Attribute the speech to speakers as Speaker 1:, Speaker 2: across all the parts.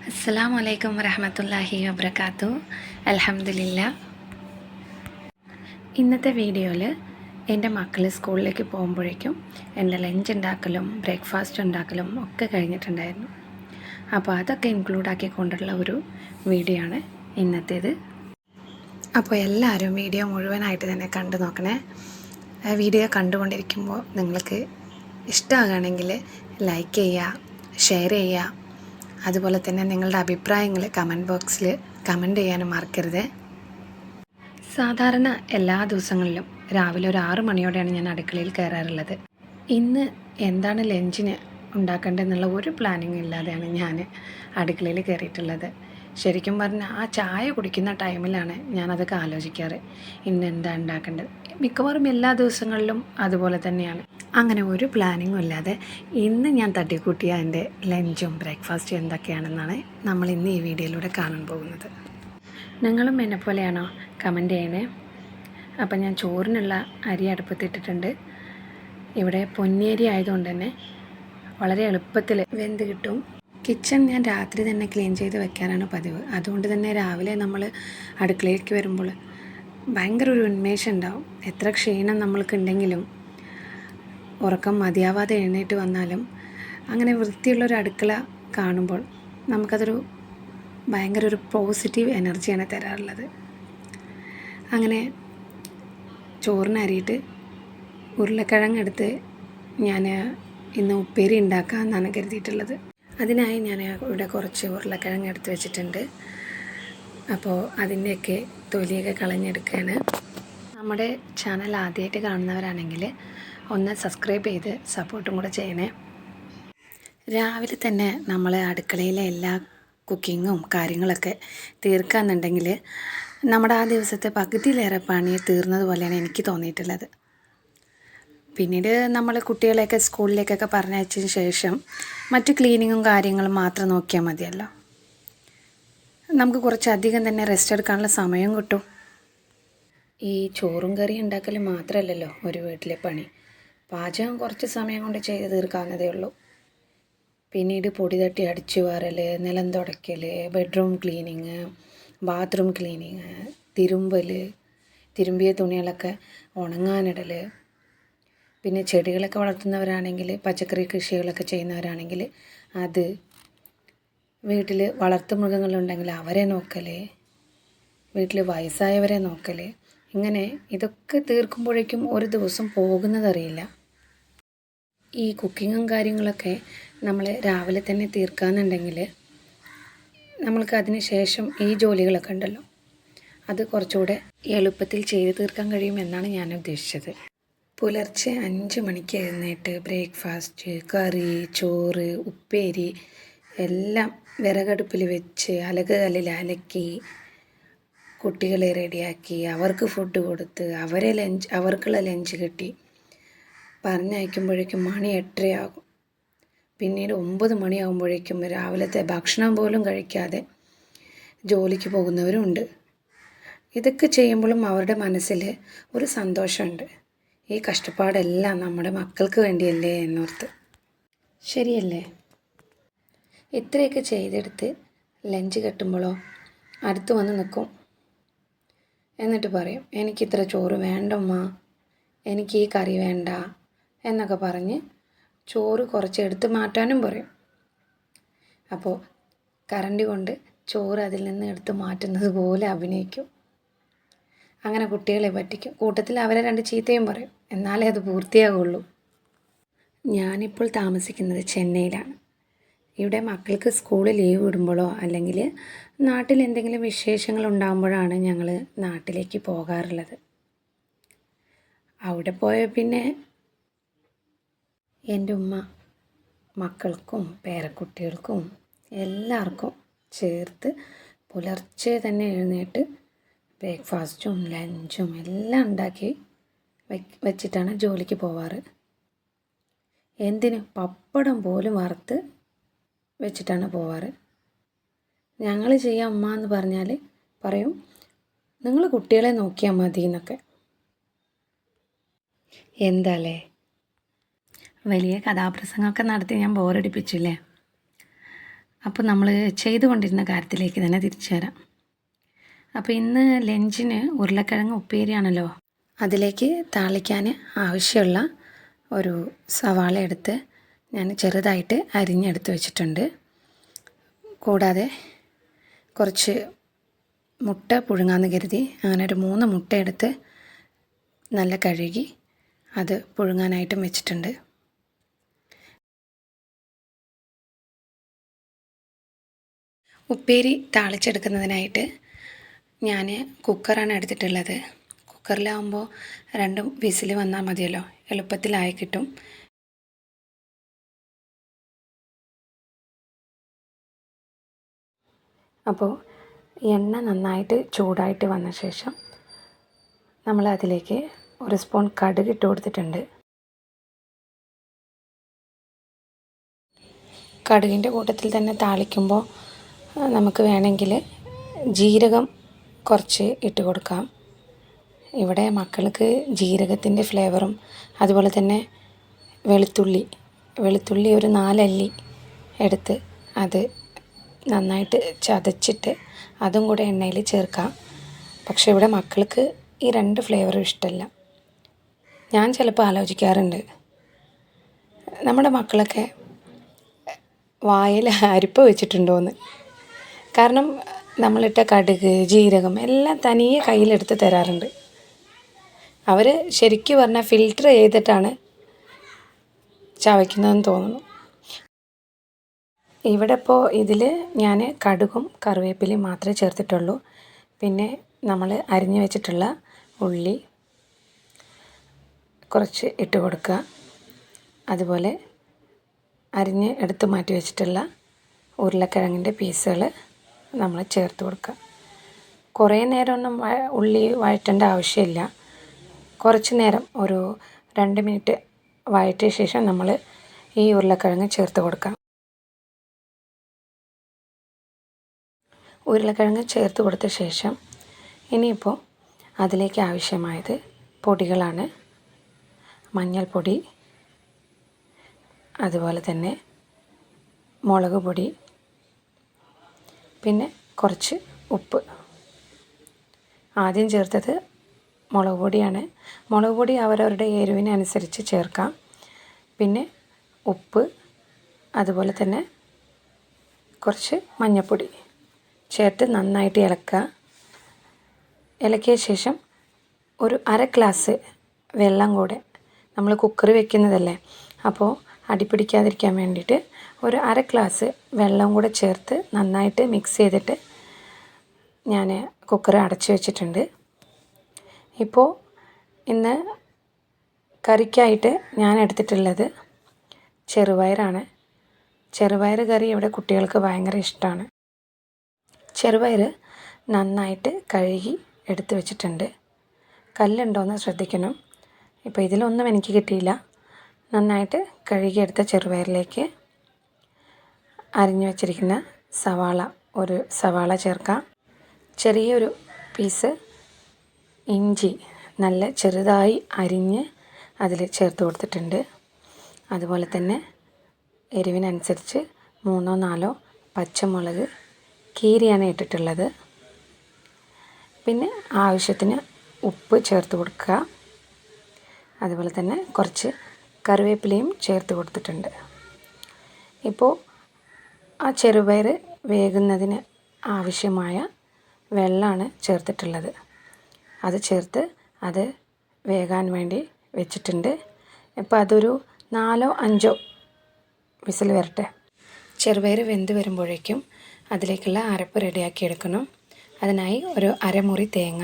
Speaker 1: അസ്സലാമു അലൈക്കും വറഹ്മത്തുള്ളാഹി വബറകാതുഹു. അൽഹംദുലില്ലാ. ഇന്നത്തെ വീഡിയോയിൽ എൻ്റെ മക്കൾ സ്കൂളിലേക്ക് പോകുമ്പോഴേക്കും എൻ്റെ ലഞ്ച് ഉണ്ടാക്കലും ബ്രേക്ക്ഫാസ്റ്റ് ഉണ്ടാക്കലും ഒക്കെ കഴിഞ്ഞിട്ടുണ്ടായിരുന്നു. അപ്പോൾ അതൊക്കെ ഇൻക്ലൂഡ് ആക്കിക്കൊണ്ടുള്ള ഒരു വീഡിയോ ആണ് ഇന്നത്തേത്. അപ്പോൾ എല്ലാവരും വീഡിയോ മുഴുവനായിട്ട് തന്നെ കണ്ടു നോക്കണേ. വീഡിയോ കണ്ടുകൊണ്ടിരിക്കുമ്പോൾ നിങ്ങൾക്ക് ഇഷ്ടമാകുകയാണെങ്കിൽ ലൈക്ക് ചെയ്യുക, ഷെയർ ചെയ്യുക. അതുപോലെ തന്നെ നിങ്ങളുടെ അഭിപ്രായങ്ങൾ കമൻറ്റ് ബോക്സിൽ കമൻറ്റ് ചെയ്യാനും മറക്കരുത്. സാധാരണ എല്ലാ ദിവസങ്ങളിലും രാവിലെ ഒരു 6 മണിയോടെയാണ് ഞാൻ അടുക്കളയിൽ കയറാറുള്ളത്. ഇന്ന് എന്താണ് ലഞ്ചിന് ഉണ്ടാക്കേണ്ടതെന്നുള്ള ഒരു പ്ലാനിങ് ഇല്ലാതെയാണ് ഞാൻ അടുക്കളയിൽ കയറിയിട്ടുള്ളത്. ശരിക്കും പറഞ്ഞാൽ ആ ചായ കുടിക്കുന്ന ടൈമിലാണ് ഞാനതൊക്കെ ആലോചിക്കാറ്, ഇന്ന് എന്താ ഉണ്ടാക്കേണ്ടത്. മിക്കവാറും എല്ലാ ദിവസങ്ങളിലും അതുപോലെ തന്നെയാണ്. അങ്ങനെ ഒരു പ്ലാനിങ്ങും ഇല്ലാതെ ഇന്ന് ഞാൻ തട്ടിക്കൂട്ടിയ എൻ്റെ ലഞ്ചും ബ്രേക്ക്ഫാസ്റ്റും എന്തൊക്കെയാണെന്നാണ് നമ്മൾ ഇന്ന് ഈ വീഡിയോയിലൂടെ കാണാൻ പോകുന്നത്. നിങ്ങളും എന്നെ പോലെയാണോ? കമൻറ്റ് ചെയ്യണേ. അപ്പം ഞാൻ ചോറിനുള്ള അരി അടുപ്പത്തിട്ടിട്ടുണ്ട്. ഇവിടെ പൊന്നിയരി ആയതുകൊണ്ട് തന്നെ വളരെ എളുപ്പത്തിൽ വെന്ത് കിട്ടും. കിച്ചൺ ഞാൻ രാത്രി തന്നെ ക്ലീൻ ചെയ്ത് വെക്കാനാണ് പതിവ്. അതുകൊണ്ട് തന്നെ രാവിലെ നമ്മൾ അടുക്കളയിലേക്ക് വരുമ്പോൾ ഭയങ്കര ഒരു ഉന്മേഷം ഉണ്ടാവും. എത്ര ക്ഷീണം നമ്മൾക്കുണ്ടെങ്കിലും ഉറക്കം മതിയാവാതെ എഴുന്നേറ്റ് വന്നാലും അങ്ങനെ വൃത്തിയുള്ളൊരു അടുക്കള കാണുമ്പോൾ നമുക്കതൊരു ഭയങ്കര ഒരു പോസിറ്റീവ് എനർജിയാണ് തരാറുള്ളത്. അങ്ങനെ ചോറിനരിയിട്ട് ഉരുളക്കിഴങ്ങെടുത്ത് ഞാൻ ഇന്ന് ഉപ്പേരി ഉണ്ടാക്കാമെന്നാണ് കരുതിയിട്ടുള്ളത്. അതിനായി ഞാൻ ഇവിടെ കുറച്ച് ഉരുളക്കിഴങ്ങ് എടുത്ത് വെച്ചിട്ടുണ്ട്. അപ്പോൾ അതിൻ്റെയൊക്കെ തൊലിയൊക്കെ കളഞ്ഞെടുക്കുകയാണ്. നമ്മുടെ ചാനൽ ആദ്യമായിട്ട് കാണുന്നവരാണെങ്കിൽ ഒന്ന് സബ്സ്ക്രൈബ് ചെയ്ത് സപ്പോർട്ടും കൂടെ ചെയ്യണേ. രാവിലെ തന്നെ നമ്മൾ അടുക്കളയിലെ എല്ലാ കുക്കിങ്ങും കാര്യങ്ങളൊക്കെ തീർക്കാമെന്നുണ്ടെങ്കിൽ നമ്മുടെ ആ ദിവസത്തെ പകുതിയിലേറെ പണി തീർന്നതുപോലെയാണ് എനിക്ക് തോന്നിയിട്ടുള്ളത്. പിന്നീട് നമ്മൾ കുട്ടികളെയൊക്കെ സ്കൂളിലേക്കൊക്കെ പറഞ്ഞയച്ചതിന് ശേഷം മറ്റ് ക്ലീനിങ്ങും കാര്യങ്ങളും മാത്രം നോക്കിയാൽ മതിയല്ലോ. നമുക്ക് കുറച്ചധികം തന്നെ റെസ്റ്റ് എടുക്കാനുള്ള സമയം കിട്ടും. ഈ ചോറും കറിയും ഉണ്ടാക്കൽ മാത്രമല്ലല്ലോ ഒരു വീട്ടിലെ പണി. പാചകം കുറച്ച് സമയം കൊണ്ട് ചെയ്ത് തീർക്കാവുന്നതേ ഉള്ളൂ. പിന്നീട് പൊടി തട്ടി അടിച്ചു വാരൽ, നിലം തുടയ്ക്കൽ, ബെഡ്റൂം ക്ലീനിങ്, ബാത്റൂം ക്ലീനിങ്, തിരുമ്പിയ തുണികളൊക്കെ ഉണങ്ങാനിടൽ, പിന്നെ ചെടികളൊക്കെ വളർത്തുന്നവരാണെങ്കിൽ, പച്ചക്കറി കൃഷികളൊക്കെ ചെയ്യുന്നവരാണെങ്കിൽ അത്, വീട്ടിൽ വളർത്തുമൃഗങ്ങളുണ്ടെങ്കിൽ അവരെ നോക്കൽ, വീട്ടിൽ വയസ്സായവരെ നോക്കൽ, ഇങ്ങനെ ഇതൊക്കെ തീർക്കുമ്പോഴേക്കും ഒരു ദിവസം പോകുന്നതറിയില്ല. ഈ കുക്കിങ്ങും കാര്യങ്ങളൊക്കെ നമ്മൾ രാവിലെ തന്നെ തീർക്കാമെന്നുണ്ടെങ്കിൽ നമ്മൾക്ക് അതിന് ശേഷം ഈ ജോലികളൊക്കെ ഉണ്ടല്ലോ, അത് കുറച്ചുകൂടെ എളുപ്പത്തിൽ ചെയ്ത് തീർക്കാൻ കഴിയുമെന്നാണ് ഞാൻ ഉദ്ദേശിച്ചത്. പുലർച്ചെ 5 മണിക്ക് എഴുന്നേറ്റ് ബ്രേക്ക്ഫാസ്റ്റ്, കറി, ചോറ്, ഉപ്പേരി എല്ലാം വിറകടുപ്പിൽ വെച്ച് അലകുകല്ലിൽ അലക്കി കുട്ടികളെ റെഡിയാക്കി അവർക്ക് ഫുഡ് കൊടുത്ത് അവർക്കുള്ള ലഞ്ച് കിട്ടി പറഞ്ഞയക്കുമ്പോഴേക്കും മണി 8:30 പിന്നീട് 9 മണിയാകുമ്പോഴേക്കും രാവിലത്തെ ഭക്ഷണം പോലും കഴിക്കാതെ ജോലിക്ക് പോകുന്നവരുമുണ്ട്. ഇതൊക്കെ ചെയ്യുമ്പോഴും അവരുടെ മനസ്സിൽ ഒരു സന്തോഷമുണ്ട്. ഈ കഷ്ടപ്പാടെല്ലാം നമ്മുടെ മക്കൾക്ക് വേണ്ടിയല്ലേ എന്നോർത്ത്. ശരിയല്ലേ? ഇത്രയൊക്കെ ചെയ്തെടുത്ത് ലഞ്ച് കെട്ടുമ്പോഴോ അടുത്ത് വന്ന് നിൽക്കും. എന്നിട്ട് പറയും, എനിക്കിത്ര ചോറ് വേണ്ടമ്മ, എനിക്ക് ഈ കറി വേണ്ട എന്നൊക്കെ പറഞ്ഞ് ചോറ് കുറച്ച് എടുത്ത് മാറ്റാനും പറയും. അപ്പോൾ കരണ്ടി കൊണ്ട് ചോറ് അതിൽ നിന്ന് എടുത്ത് മാറ്റുന്നത് പോലെ അഭിനയിക്കും. അങ്ങനെ കുട്ടികളെ പറ്റിക്കും. കൂട്ടത്തിൽ അവരെ 2 ചീത്തയും പറയും. എന്നാലേ അത് പൂർത്തിയാകുള്ളൂ. ഞാനിപ്പോൾ താമസിക്കുന്നത് ചെന്നൈയിലാണ്. ഇവിടെ മക്കൾക്ക് സ്കൂളിൽ ലീവ് വിടുമ്പോഴോ അല്ലെങ്കിൽ നാട്ടിൽ എന്തെങ്കിലും വിശേഷങ്ങൾ ഉണ്ടാകുമ്പോഴാണ് ഞങ്ങൾ നാട്ടിലേക്ക് പോകാറുള്ളത്. അവിടെ പോയ പിന്നെ എൻ്റെ ഉമ്മ മക്കൾക്കും പേരക്കുട്ടികൾക്കും എല്ലാവർക്കും ചേർത്ത് പുലർച്ചെ തന്നെ എഴുന്നേറ്റ് ബ്രേക്ക്ഫാസ്റ്റും ലഞ്ചും എല്ലാം ഉണ്ടാക്കി വെച്ചിട്ടാണ് ജോലിക്ക് പോവാറ്. എന്തിന് പപ്പടം പോലും വറുത്ത് വെച്ചിട്ടാണ് പോവാറ്. ഞങ്ങൾ ചെയ്യാം അമ്മ എന്ന് പറഞ്ഞാൽ പറയും, നിങ്ങൾ കുട്ടികളെ നോക്കിയാൽ മതി എന്നൊക്കെ. എന്താല്ലേ, വലിയ കഥാപ്രസംഗമൊക്കെ നടത്തി ഞാൻ ബോറടിപ്പിച്ചില്ലേ? അപ്പോൾ നമ്മൾ ചെയ്തുകൊണ്ടിരുന്ന കാര്യത്തിലേക്ക് തന്നെ തിരിച്ചു വരാം. അപ്പോൾ ഇന്ന് ലഞ്ചിന് ഉരുളക്കിഴങ്ങ് ഉപ്പേരിയാണല്ലോ. അതിലേക്ക് താളിക്കാൻ ആവശ്യമുള്ള ഒരു സവാള എടുത്ത് ഞാൻ ചെറുതായിട്ട് അരിഞ്ഞെടുത്ത് വെച്ചിട്ടുണ്ട്. കൂടാതെ കുറച്ച് മുട്ട പുഴുങ്ങാമെന്ന് കരുതി അങ്ങനെ ഒരു 3 മുട്ട എടുത്ത് നല്ല കഴുകി അത് പുഴുങ്ങാനായിട്ടും വെച്ചിട്ടുണ്ട്. ഉപ്പേരി താളിച്ചെടുക്കുന്നതിനായിട്ട് ഞാൻ കുക്കറാണ് എടുത്തിട്ടുള്ളത്. കുക്കറിലാവുമ്പോൾ 2 വിസിൽ വന്നാൽ മതിയല്ലോ, എളുപ്പത്തിലായി കിട്ടും. അപ്പോൾ എണ്ണ നന്നായിട്ട് ചൂടായിട്ട് വന്ന ശേഷം നമ്മൾ അതിലേക്ക് 1 സ്പൂൺ കടുക് ഇട്ട് കൊടുത്തിട്ടുണ്ട്. കടുകിൻ്റെ കൂട്ടത്തിൽ തന്നെ താളിക്കുമ്പോൾ നമുക്ക് വേണമെങ്കിൽ ജീരകം കുറച്ച് ഇട്ട് കൊടുക്കാം. ഇവിടെ മക്കൾക്ക് ജീരകത്തിൻ്റെ ഫ്ലേവറും അതുപോലെ തന്നെ വെളുത്തുള്ളി ഒരു 4 അല്ലി എടുത്ത് അത് നന്നായിട്ട് ചതച്ചിട്ട് അതും കൂടെ എണ്ണയിൽ ചേർക്കാം. പക്ഷേ ഇവിടെ മക്കൾക്ക് ഈ 2 ഫ്ലേവറും ഇഷ്ടമല്ല. ഞാൻ ചിലപ്പോൾ ആലോചിക്കാറുണ്ട്, നമ്മുടെ മക്കളൊക്കെ വായിൽ അരിപ്പ വെച്ചിട്ടുണ്ടോയെന്ന്. കാരണം നമ്മളിട്ട കടുക് ജീരകം എല്ലാം തനിയെ കയ്യിലെടുത്ത് തരാറുണ്ട്. അവർ ശരിക്കും പറഞ്ഞാൽ ഫിൽറ്റർ ചെയ്തിട്ടാണ് ചവയ്ക്കുന്നതെന്ന് തോന്നുന്നു. ഇവിടെ ഇപ്പോൾ ഇതിൽ ഞാൻ കടുകും കറിവേപ്പിലയും മാത്രമേ ചേർത്തിട്ടുള്ളൂ. പിന്നെ നമ്മൾ അരിഞ്ഞു വെച്ചിട്ടുള്ള ഉള്ളി കുറച്ച് ഇട്ട് കൊടുക്കുക. അതുപോലെ അരിഞ്ഞ് എടുത്ത് മാറ്റി വെച്ചിട്ടുള്ള ഉരുളക്കിഴങ്ങിൻ്റെ പീസുകൾ നമ്മൾ ചേർത്ത് കൊടുക്കുക. കുറേ നേരമൊന്നും ഉള്ളി വഴറ്റേണ്ട ആവശ്യമില്ല. കുറച്ച് നേരം ഒരു 2 മിനിറ്റ് വഴറ്റിയ ശേഷം നമ്മൾ ഈ ഉരുളക്കിഴങ്ങ് ചേർത്ത് കൊടുക്കാം. ഉരുളക്കിഴങ്ങ് ചേർത്ത് കൊടുത്ത ശേഷം ഇനിയിപ്പോൾ അതിലേക്ക് ആവശ്യമായത് പൊടികളാണ്. മഞ്ഞൾപ്പൊടി, അതുപോലെ തന്നെ മുളക് പൊടി, പിന്നെ കുറച്ച് ഉപ്പ്. ആദ്യം ചേർത്തത് മുളക് പൊടിയാണ്. മുളക് പൊടി അവരവരുടെ എരിവിനനുസരിച്ച് ചേർക്കാം. പിന്നെ ഉപ്പ്, അതുപോലെ തന്നെ കുറച്ച് മഞ്ഞൾപ്പൊടി ചേർത്ത് നന്നായിട്ട് ഇളക്കുക. ഇളക്കിയ ശേഷം ഒരു 1/2 ഗ്ലാസ് വെള്ളം കൂടെ, നമ്മൾ കുക്കറി വെക്കുന്നതല്ലേ, അപ്പോൾ അടിപിടിക്കാതിരിക്കാൻ വേണ്ടിയിട്ട് ഒരു 1/2 ഗ്ലാസ് വെള്ളം കൂടെ ചേർത്ത് നന്നായിട്ട് മിക്സ് ചെയ്തിട്ട് ഞാൻ കുക്കർ അടച്ചു വെച്ചിട്ടുണ്ട്. ഇപ്പോൾ ഇന്ന് കറിക്കായിട്ട് ഞാൻ എടുത്തിട്ടുള്ളത് ചെറുപയറാണ്. ചെറുപയർ കറി ഇവിടെ കുട്ടികൾക്ക് ഭയങ്കര ഇഷ്ടമാണ്. ചെറുപയർ നന്നായിട്ട് കഴുകി എടുത്ത് വെച്ചിട്ടുണ്ട്. കല്ലുണ്ടോയെന്ന് ശ്രദ്ധിക്കണം. ഇപ്പോൾ ഇതിലൊന്നും എനിക്ക് കിട്ടിയില്ല. നന്നായിട്ട് കഴുകിയെടുത്ത ചെറുപയറിലേക്ക് അരിഞ്ഞു വച്ചിരിക്കുന്ന ഒരു സവാള ചേർക്കാം. ചെറിയൊരു പീസ് ഇഞ്ചി നല്ല ചെറുതായി അരിഞ്ഞ് അതിൽ ചേർത്ത് കൊടുത്തിട്ടുണ്ട്. അതുപോലെ തന്നെ എരിവിനനുസരിച്ച് 3-4 പച്ചമുളക് കീരിയാണ് ഇട്ടിട്ടുള്ളത്. പിന്നെ ആവശ്യത്തിന് ഉപ്പ് ചേർത്ത് കൊടുക്കുക. അതുപോലെ തന്നെ കുറച്ച് കറിവേപ്പിലയും ചേർത്ത് കൊടുത്തിട്ടുണ്ട്. ഇപ്പോൾ ആ ചെറുപയർ വേകുന്നതിന് ആവശ്യമായ വെള്ളമാണ് ചേർത്തിട്ടുള്ളത്. അത് ചേർത്ത് അത് വേകാൻ വേണ്ടി വെച്ചിട്ടുണ്ട്. ഇപ്പോൾ അതൊരു 4-5 വിസിൽ വരട്ടെ. ചെറുപയർ വെന്ത് വരുമ്പോഴേക്കും അതിലേക്കുള്ള അരപ്പ് റെഡിയാക്കി എടുക്കണം. അതിനായി ഒരു അരമുറി തേങ്ങ,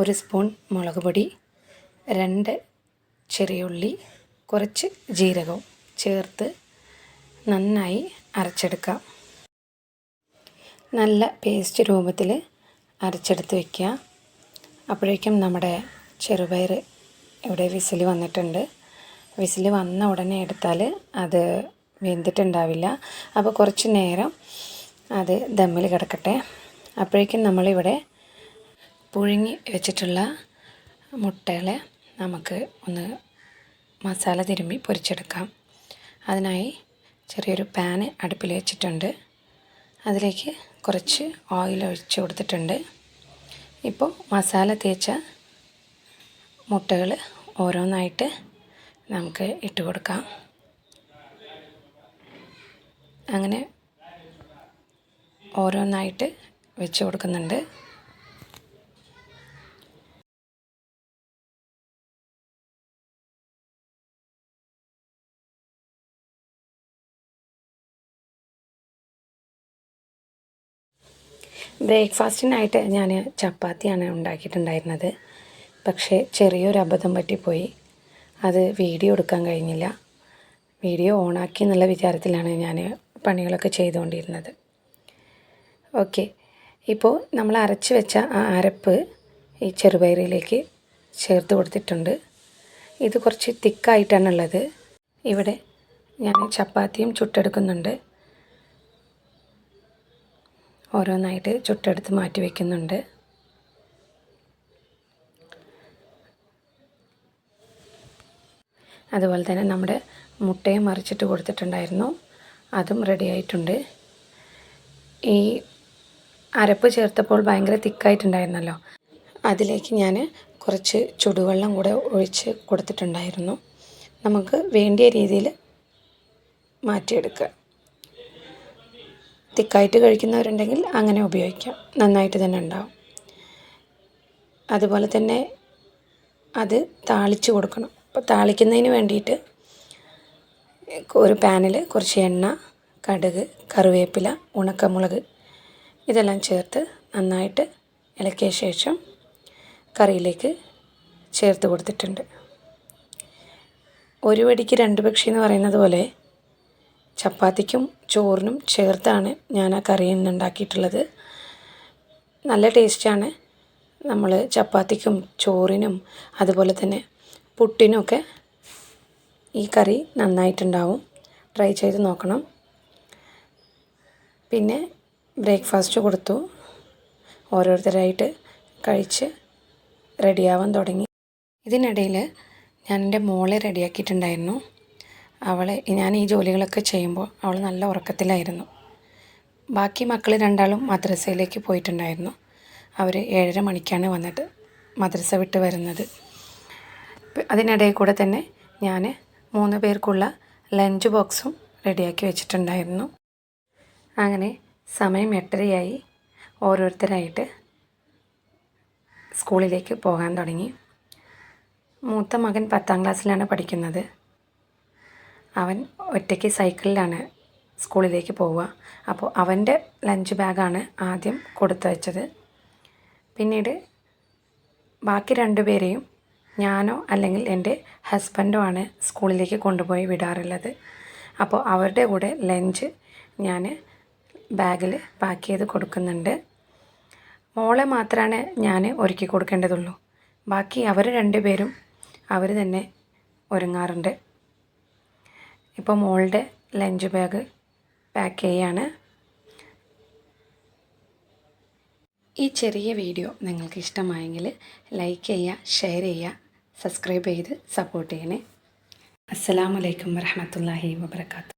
Speaker 1: 1 സ്പൂൺ മുളക് പൊടി, 2 ചെറിയ ഉള്ളി, കുറച്ച് ജീരകവും ചേർത്ത് നന്നായി അരച്ചെടുക്കാം. നല്ല പേസ്റ്റ് രൂപത്തിൽ അരച്ചെടുത്ത് വയ്ക്കുക. അപ്പോഴേക്കും നമ്മുടെ ചെറുപയർ ഇവിടെ വിസിൽ വന്നിട്ടുണ്ട്. വിസിൽ വന്ന ഉടനെ എടുത്താൽ അത് വെന്തിട്ടുണ്ടാവില്ല. അപ്പോൾ കുറച്ച് നേരം അത് ദമ്മിൽ കിടക്കട്ടെ. അപ്പോഴേക്കും നമ്മളിവിടെ പുഴുങ്ങി വെച്ചിട്ടുള്ള മുട്ടകളെ നമുക്ക് ഒന്ന് മസാല തിരുമ്മി പൊരിച്ചെടുക്കാം. അതിനായി ചെറിയൊരു പാന് അടുപ്പിൽ വെച്ചിട്ടുണ്ട്. അതിലേക്ക് കുറച്ച് ഓയിൽ ഒഴിച്ച് കൊടുത്തിട്ടുണ്ട്. ഇപ്പോൾ മസാല തേച്ച മുട്ടകൾ ഓരോന്നായിട്ട് നമുക്ക് ഇട്ട് കൊടുക്കാം. അങ്ങനെ ഓരോന്നായിട്ട് വെച്ച് കൊടുക്കുന്നുണ്ട്. ബ്രേക്ക്ഫാസ്റ്റിനായിട്ട് ഞാൻ ചപ്പാത്തിയാണ് ഉണ്ടാക്കിയിട്ടുണ്ടായിരുന്നത്. പക്ഷേ ചെറിയൊരു അബദ്ധം പറ്റിപ്പോയി. അത് വീഡിയോ എടുക്കാൻ കഴിഞ്ഞില്ല. വീഡിയോ ഓണാക്കി എന്നുള്ള വിചാരത്തിലാണ് ഞാൻ പണികളൊക്കെ ചെയ്തുകൊണ്ടിരുന്നത്. ഓക്കെ, ഇപ്പോൾ നമ്മൾ അരച്ച് വെച്ച ആ അരപ്പ് ഈ ചെറുപയറിലേക്ക് ചേർത്ത് കൊടുത്തിട്ടുണ്ട്. ഇത് കുറച്ച് തിക്കായിട്ടാണുള്ളത്. ഇവിടെ ഞാൻ ചപ്പാത്തിയും ചുട്ടെടുക്കുന്നുണ്ട്. ഓരോന്നായിട്ട് ചുട്ടെടുത്ത് മാറ്റി വയ്ക്കുന്നുണ്ട്. അതുപോലെ തന്നെ നമ്മുടെ മുട്ടയും മറിച്ചിട്ട് കൊടുത്തിട്ടുണ്ടായിരുന്നു. അതും റെഡി ആയിട്ടുണ്ട്. ഈ അരപ്പ് ചേർത്തപ്പോൾ ഭയങ്കര തിക്കായിട്ടുണ്ടായിരുന്നല്ലോ, അതിലേക്ക് ഞാൻ കുറച്ച് ചുടുവെള്ളം കൂടെ ഒഴിച്ച് കൊടുത്തിട്ടുണ്ടായിരുന്നു. നമുക്ക് വേണ്ടിയ രീതിയിൽ മാറ്റിയെടുക്കുക. തിക്കായിട്ട് കഴിക്കുന്നവരുണ്ടെങ്കിൽ അങ്ങനെ ഉപയോഗിക്കാം, നന്നായിട്ട് തന്നെ ഉണ്ടാവും. അതുപോലെ തന്നെ അത് താളിച്ച് കൊടുക്കണം. അപ്പോൾ താളിക്കുന്നതിന് വേണ്ടിയിട്ട് ഒരു പാനിൽ കുറച്ച് എണ്ണ, കടുക്, കറിവേപ്പില, ഉണക്കമുളക് ഇതെല്ലാം ചേർത്ത് നന്നായിട്ട് ഇളക്കിയ ശേഷം കറിയിലേക്ക് ചേർത്ത് കൊടുത്തിട്ടുണ്ട്. ഒരു വെടിക്ക് രണ്ട് പക്ഷി എന്ന് പറയുന്നത് പോലെ ചപ്പാത്തിക്കും ചോറിനും ചേർത്താണ് ഞാൻ ആ കറി ഇന്ന് ഉണ്ടാക്കിയിട്ടുള്ളത്. നല്ല ടേസ്റ്റാണ്. നമ്മൾ ചപ്പാത്തിക്കും ചോറിനും അതുപോലെ തന്നെ പുട്ടിനുമൊക്കെ ഈ കറി നന്നായിട്ടുണ്ടാവും. ട്രൈ ചെയ്ത് നോക്കണം. പിന്നെ ബ്രേക്ക്ഫാസ്റ്റ് കൊടുത്തു. ഓരോരുത്തരായിട്ട് കഴിച്ച് റെഡിയാവാൻ തുടങ്ങി. ഇതിനിടയിൽ ഞാൻ എൻ്റെ മോളെ റെഡിയാക്കിയിട്ടുണ്ടായിരുന്നു. ഞാൻ ഈ ജോലികളൊക്കെ ചെയ്യുമ്പോൾ അവൾ നല്ല ഉറക്കത്തിലായിരുന്നു. ബാക്കി മക്കൾ രണ്ടാളും മദ്രസയിലേക്ക് പോയിട്ടുണ്ടായിരുന്നു. അവർ 7:30 മണിക്കാണ് വന്നിട്ട് മദ്രസ വിട്ട് വരുന്നത്. അതിനിടയിൽ കൂടെ തന്നെ ഞാൻ 3 പേർക്കുള്ള ലഞ്ച് ബോക്സും റെഡിയാക്കി വെച്ചിട്ടുണ്ടായിരുന്നു. അങ്ങനെ സമയം 8:30 ഓരോരുത്തരായിട്ട് സ്കൂളിലേക്ക് പോകാൻ തുടങ്ങി. മൂത്ത മകൻ 10ാം ക്ലാസ്സിലാണ് പഠിക്കുന്നത്. അവൻ ഒറ്റയ്ക്ക് സൈക്കിളിലാണ് സ്കൂളിലേക്ക് പോവുക. അപ്പോൾ അവൻ്റെ ലഞ്ച് ബാഗാണ് ആദ്യം കൊടുത്തു വച്ചത്. പിന്നീട് ബാക്കി 2 പേരെയും ഞാനോ അല്ലെങ്കിൽ എൻ്റെ ഹസ്ബൻഡോ ആണ് സ്കൂളിലേക്ക് കൊണ്ടുപോയി വിടാറുള്ളത്. അപ്പോൾ അവരുടെ കൂടെ ലഞ്ച് ഞാൻ ബാഗിൽ പാക്ക് ചെയ്ത് കൊടുക്കുന്നുണ്ട്. മോളെ മാത്രമാണ് ഞാൻ ഒരുക്കി കൊടുക്കേണ്ടതുള്ളൂ. ബാക്കി അവർ 2 പേരും അവർ തന്നെ ഒരുങ്ങാറുണ്ട്. ഇപ്പോൾ മോളുടെ ലഞ്ച് ബാഗ് പാക്ക് ചെയ്യാണ്. ഈ ചെറിയ വീഡിയോ നിങ്ങൾക്ക് ഇഷ്ടമായെങ്കിൽ ലൈക്ക് ചെയ്യുക, ഷെയർ ചെയ്യുക, സബ്സ്ക്രൈബ് ചെയ്ത് സപ്പോർട്ട് ചെയ്യണേ. അസ്സലാമു അലൈക്കും വറഹ്മത്തുള്ളാഹി വബറകാതുഹു.